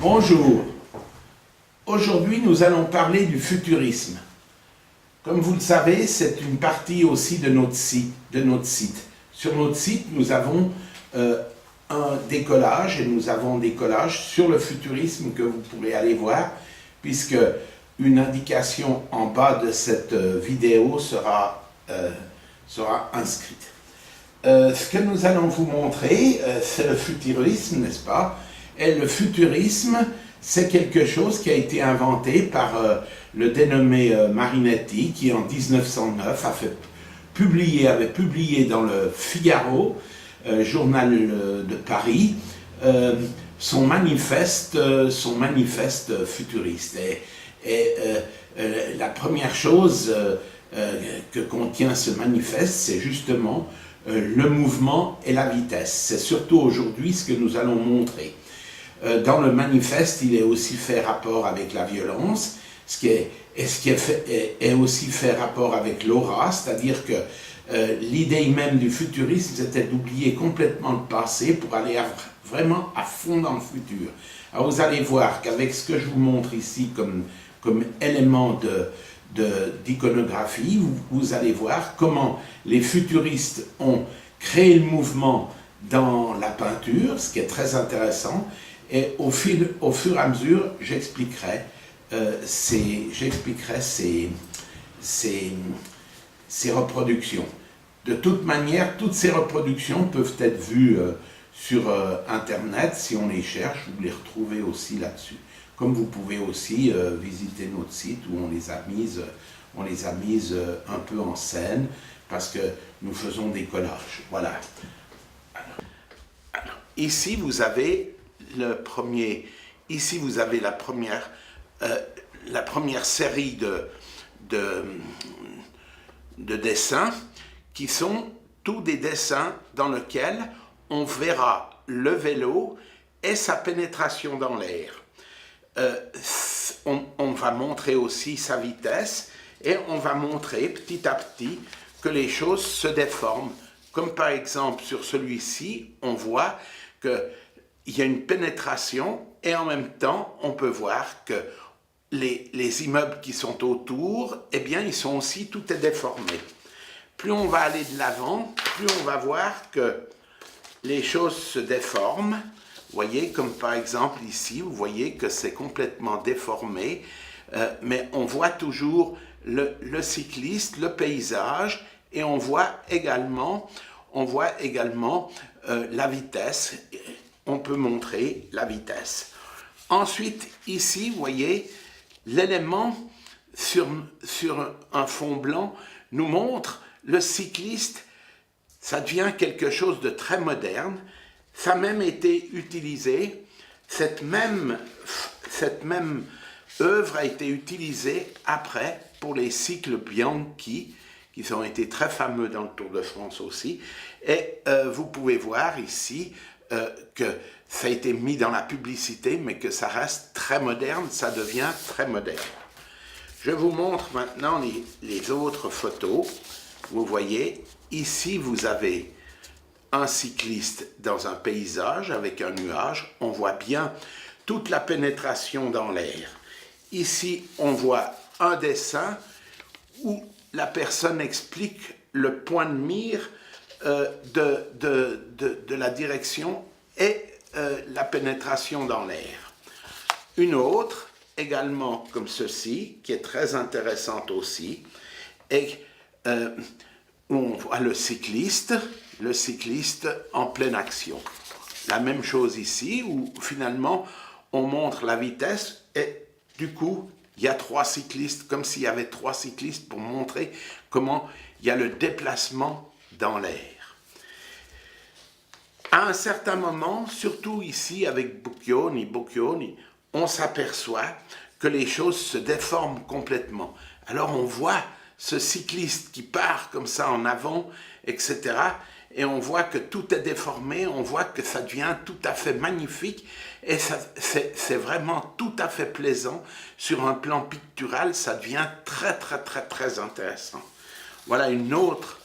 Bonjour. Aujourd'hui, nous allons parler du futurisme. Comme vous le savez, c'est une partie aussi de notre site. Sur notre site, nous avons des collages, et nous avons des collages sur le futurisme que vous pourrez aller voir, puisque une indication en bas de cette vidéo sera inscrite. Ce que nous allons vous montrer, c'est le futurisme, n'est-ce pas? Et le futurisme, c'est quelque chose qui a été inventé par le dénommé Marinetti, qui en 1909 avait publié dans le Figaro, journal de Paris, son manifeste futuriste. Et la première chose que contient ce manifeste, c'est justement le mouvement et la vitesse. C'est surtout aujourd'hui ce que nous allons montrer. Dans le manifeste, il est aussi fait rapport avec la violence, ce qui est aussi fait rapport avec l'aura, c'est-à-dire que l'idée même du futurisme, c'était d'oublier complètement le passé pour aller vraiment à fond dans le futur. Alors vous allez voir qu'avec ce que je vous montre ici comme élément d'iconographie, vous allez voir comment les futuristes ont créé le mouvement dans la peinture, ce qui est très intéressant, et au fur et à mesure, j'expliquerai ces reproductions. De toute manière, toutes ces reproductions peuvent être vues sur Internet, si on les cherche, vous les retrouvez aussi là-dessus. Comme vous pouvez aussi visiter notre site où on les a mises un peu en scène, parce que nous faisons des collages. Voilà. Alors, ici, vous avez la première série de dessins qui sont tous des dessins dans lesquels on verra le vélo et sa pénétration dans l'air. On va montrer aussi sa vitesse et on va montrer petit à petit que les choses se déforment. Comme par exemple sur celui-ci, on voit qu'il y a une pénétration et en même temps, on peut voir que les immeubles qui sont autour, eh bien, ils sont aussi, tout est déformé. Plus on va aller de l'avant, plus on va voir que les choses se déforment. Vous voyez, comme par exemple ici, vous voyez que c'est complètement déformé, mais on voit toujours le cycliste, le paysage, et on voit également la vitesse. On peut montrer la vitesse. Ensuite, ici, vous voyez, l'élément sur un fond blanc nous montre le cycliste. Ça devient quelque chose de très moderne. Ça a même été utilisé, cette même œuvre a été utilisée après pour les cycles Bianchi, qui ont été très fameux dans le Tour de France aussi. Et vous pouvez voir ici que ça a été mis dans la publicité, mais que ça reste très moderne, ça devient très moderne. Je vous montre maintenant les autres photos. Vous voyez, ici vous avez un cycliste dans un paysage avec un nuage. On voit bien toute la pénétration dans l'air. Ici, on voit un dessin où la personne explique le point de mire de la direction et la pénétration dans l'air. Une autre, également comme ceci, qui est très intéressante aussi, et où on voit le cycliste en pleine action. La même chose ici, où finalement on montre la vitesse et du coup il y a trois cyclistes, comme s'il y avait trois cyclistes pour montrer comment il y a le déplacement dans l'air. À un certain moment, surtout ici avec Boccioni, on s'aperçoit que les choses se déforment complètement. Alors on voit ce cycliste qui part comme ça en avant, etc. Et on voit que tout est déformé, on voit que ça devient tout à fait magnifique et c'est vraiment tout à fait plaisant. Sur un plan pictural, ça devient très très très très intéressant. Voilà une autre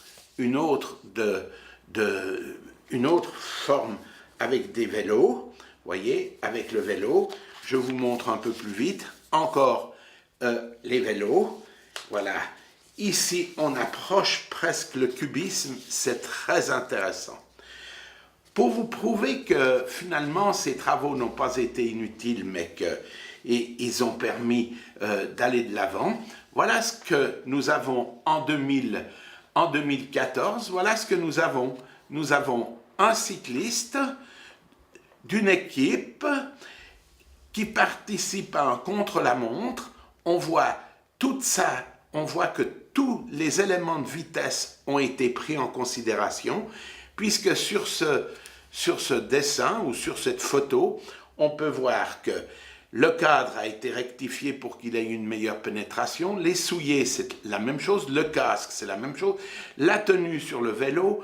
forme avec des vélos. Vous voyez, avec le vélo. Je vous montre un peu plus vite. Encore les vélos. Voilà. Ici, on approche presque le cubisme. C'est très intéressant. Pour vous prouver que finalement, ces travaux n'ont pas été inutiles, mais qu'ils ont permis d'aller de l'avant, voilà ce que nous avons en 2014. Voilà ce que nous avons. Nous avons un cycliste d'une équipe qui participe à un contre-la-montre. On voit tout ça, on voit que tous les éléments de vitesse ont été pris en considération, puisque sur ce dessin ou sur cette photo, on peut voir que le cadre a été rectifié pour qu'il ait une meilleure pénétration. Les souliers, c'est la même chose. Le casque, c'est la même chose. La tenue sur le vélo,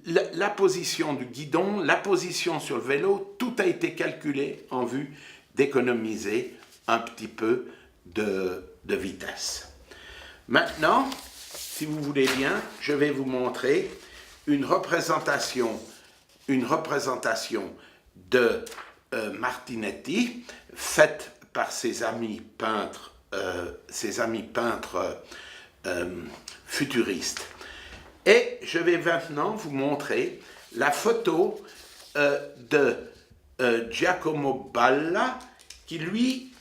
la position du guidon, la position sur le vélo, tout a été calculé en vue d'économiser un petit peu de vitesse. Maintenant, si vous voulez bien, je vais vous montrer une représentation de Martinetti, faite par ses amis peintres futuristes. Et je vais maintenant vous montrer la photo de Giacomo Balla, qui lui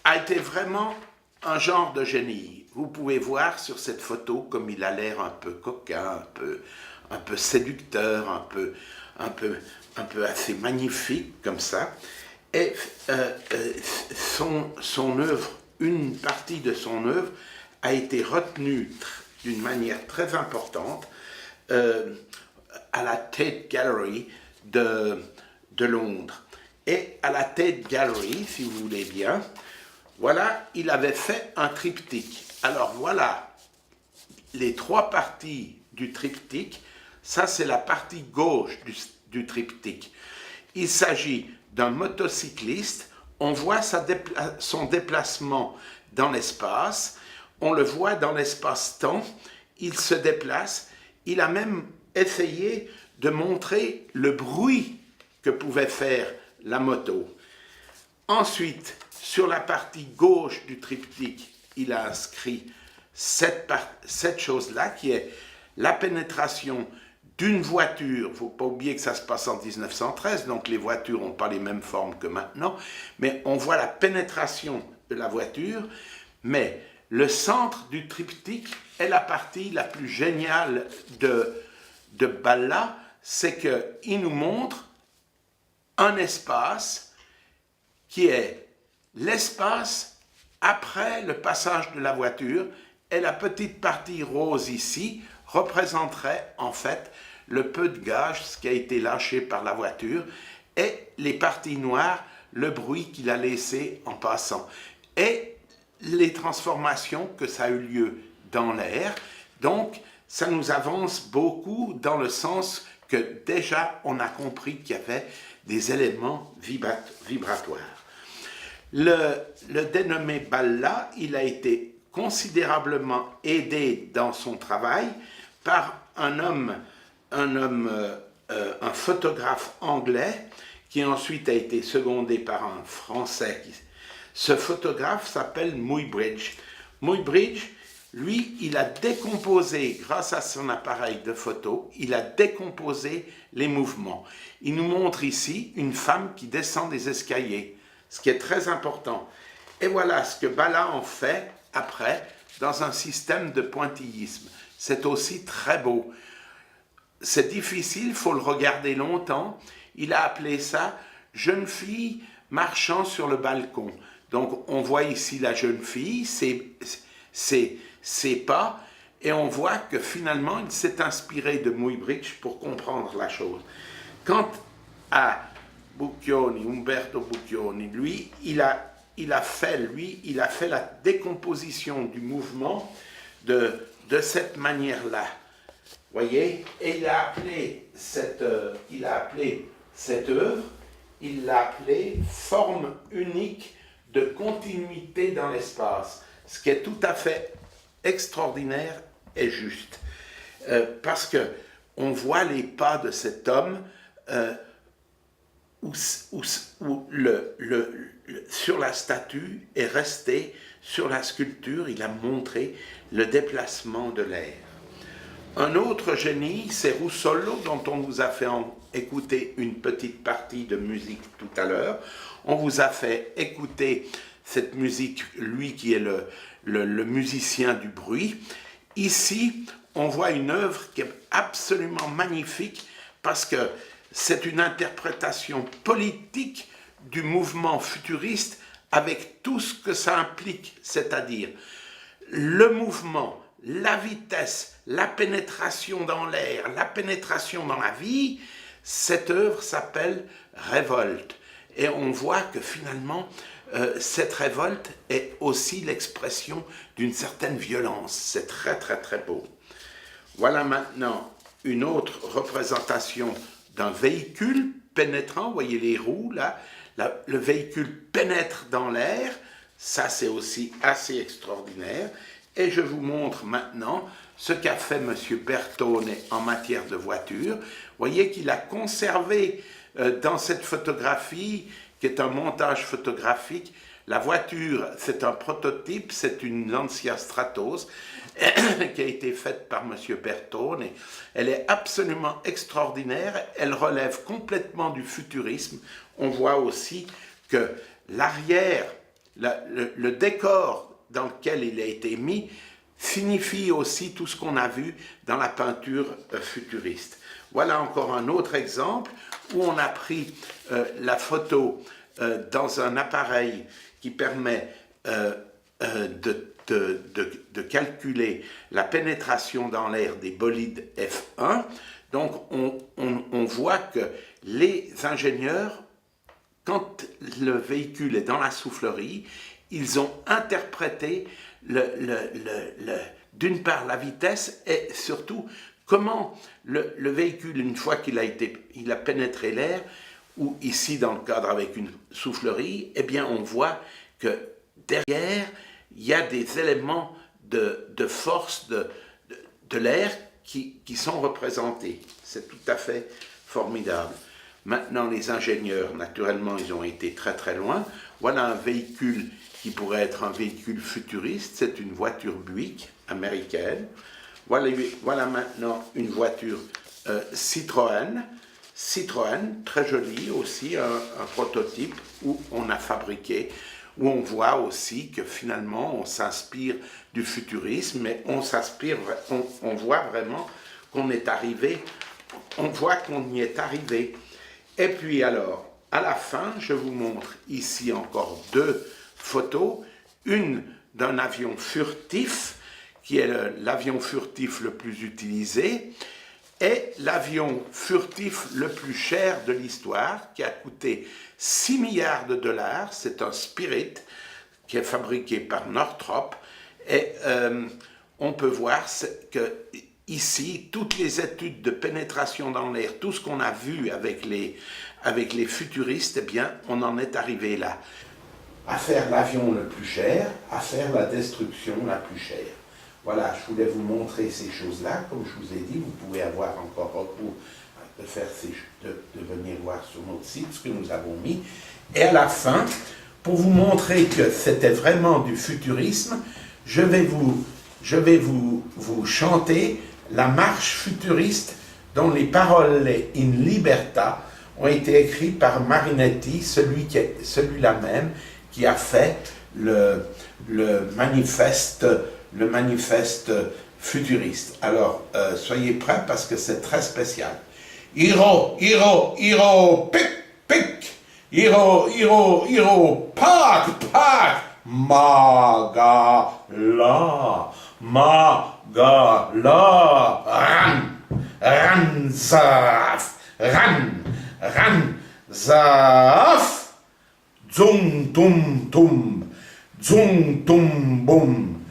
a été vraiment un genre de génie. Vous pouvez voir sur cette photo comme il a l'air un peu coquin, un peu séducteur, un peu assez magnifique comme ça. Et son œuvre, une partie de son œuvre a été retenue d'une manière très importante à la Tate Gallery de Londres. Et à la Tate Gallery, si vous voulez bien, voilà, il avait fait un triptyque. Alors voilà les trois parties du triptyque. Ça, c'est la partie gauche du triptyque. Il s'agit d'un motocycliste. On voit son déplacement dans l'espace. On le voit dans l'espace-temps. Il se déplace. Il a même essayé de montrer le bruit que pouvait faire la moto. Ensuite, sur la partie gauche du triptyque, il a inscrit cette chose-là qui est la pénétration d'une voiture. Il ne faut pas oublier que ça se passe en 1913, donc les voitures n'ont pas les mêmes formes que maintenant, mais on voit la pénétration de la voiture, mais le centre du triptyque est la partie la plus géniale de Balla, c'est qu'il nous montre un espace qui est l'espace après le passage de la voiture, et la petite partie rose ici représenterait en fait le peu de gaz qui a été lâché par la voiture, et les parties noires, le bruit qu'il a laissé en passant, et les transformations que ça a eu lieu dans l'air. Donc ça nous avance beaucoup dans le sens que déjà on a compris qu'il y avait des éléments vibratoires. Le dénommé Balla, il a été considérablement aidé dans son travail par un photographe anglais qui ensuite a été secondé par un Français. Ce photographe s'appelle Muybridge. Muybridge, lui, il a décomposé, grâce à son appareil de photo, il a décomposé les mouvements. Il nous montre ici une femme qui descend des escaliers, ce qui est très important. Et voilà ce que Balla en fait après dans un système de pointillisme. C'est aussi très beau. C'est difficile, il faut le regarder longtemps. Il a appelé ça « jeune fille marchant sur le balcon ». Donc on voit ici la jeune fille, ses pas, et on voit que finalement il s'est inspiré de Muybridge pour comprendre la chose. Quant à Bucchioni, Umberto Bucchioni, lui, il a fait la décomposition du mouvement de cette manière-là. Voyez, et il a appelé cette œuvre, il l'a appelée forme unique de continuité dans l'espace, ce qui est tout à fait extraordinaire et juste, parce que on voit les pas de cet homme où sur la statue est resté, sur la sculpture, il a montré le déplacement de l'air. Un autre génie, c'est Russolo, dont on vous a fait écouter une petite partie de musique tout à l'heure. On vous a fait écouter cette musique, lui qui est le musicien du bruit. Ici, on voit une œuvre qui est absolument magnifique parce que c'est une interprétation politique du mouvement futuriste avec tout ce que ça implique, c'est-à-dire le mouvement, la vitesse, la pénétration dans l'air, la pénétration dans la vie. Cette œuvre s'appelle Révolte. Et on voit que finalement, cette révolte est aussi l'expression d'une certaine violence. C'est très très très beau. Voilà maintenant une autre représentation d'un véhicule pénétrant. Vous voyez les roues là, le véhicule pénètre dans l'air. Ça c'est aussi assez extraordinaire. Et je vous montre maintenant ce qu'a fait M. Bertone en matière de voiture. Vous voyez qu'il a conservé dans cette photographie, qui est un montage photographique, la voiture, c'est un prototype, c'est une Lancia Stratos qui a été faite par M. Bertone. Elle est absolument extraordinaire, elle relève complètement du futurisme. On voit aussi que l'arrière, le décor dans lequel il a été mis, signifie aussi tout ce qu'on a vu dans la peinture futuriste. Voilà encore un autre exemple où on a pris la photo dans un appareil qui permet de calculer la pénétration dans l'air des bolides F1. Donc on voit que les ingénieurs, quand le véhicule est dans la soufflerie, ils ont interprété d'une part la vitesse et surtout comment le véhicule, une fois qu'il a pénétré l'air, ou ici dans le cadre avec une soufflerie, eh bien on voit que derrière, il y a des éléments de force de l'air qui sont représentés. C'est tout à fait formidable. Maintenant, les ingénieurs, naturellement, ils ont été très très loin. Voilà un véhicule qui pourrait être un véhicule futuriste, c'est une voiture Buick américaine. Voilà maintenant une voiture Citroën, très jolie aussi, un prototype où on a fabriqué, où on voit aussi que finalement on s'inspire du futurisme, mais on voit vraiment qu'on est arrivé, on voit qu'on y est arrivé. Et puis alors, à la fin, je vous montre ici encore deux photos, une d'un avion furtif, qui est l'avion furtif le plus utilisé, et l'avion furtif le plus cher de l'histoire, qui a coûté 6 milliards de dollars, c'est un Spirit, qui est fabriqué par Northrop, et on peut voir que ici, toutes les études de pénétration dans l'air, tout ce qu'on a vu avec les futuristes, eh bien, on en est arrivé là. À faire l'avion le plus cher, à faire la destruction la plus chère. Voilà, je voulais vous montrer ces choses-là. Comme je vous ai dit, vous pouvez avoir encore recours de venir voir sur notre site ce que nous avons mis. Et à la fin, pour vous montrer que c'était vraiment du futurisme, je vais vous chanter la marche futuriste dont les paroles In Libertà ont été écrites par Marinetti, celui-là même qui a fait le manifeste futuriste. Alors, soyez prêts parce que c'est très spécial. Hiro, hiro, hiro, pic, pic. Hiro, hiro, hiro, pac, pac. Magala, magala. Ran, ranzaf, ranzaf. Zum, tum, tum. Zum, tum, bum.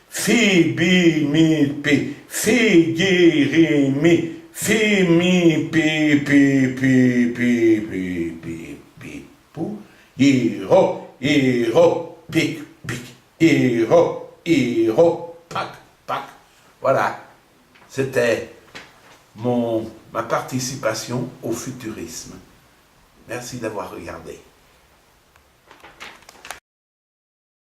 Fi, bi, mi, pi. Fi, gi, ri, mi. Fi, mi, pi, pi, pi, pi, pi, pi, pi, pou. Hiro, hiro, pic, pic. Hiro, hiro, pac, pac. Voilà. C'était ma participation au futurisme. Merci d'avoir regardé.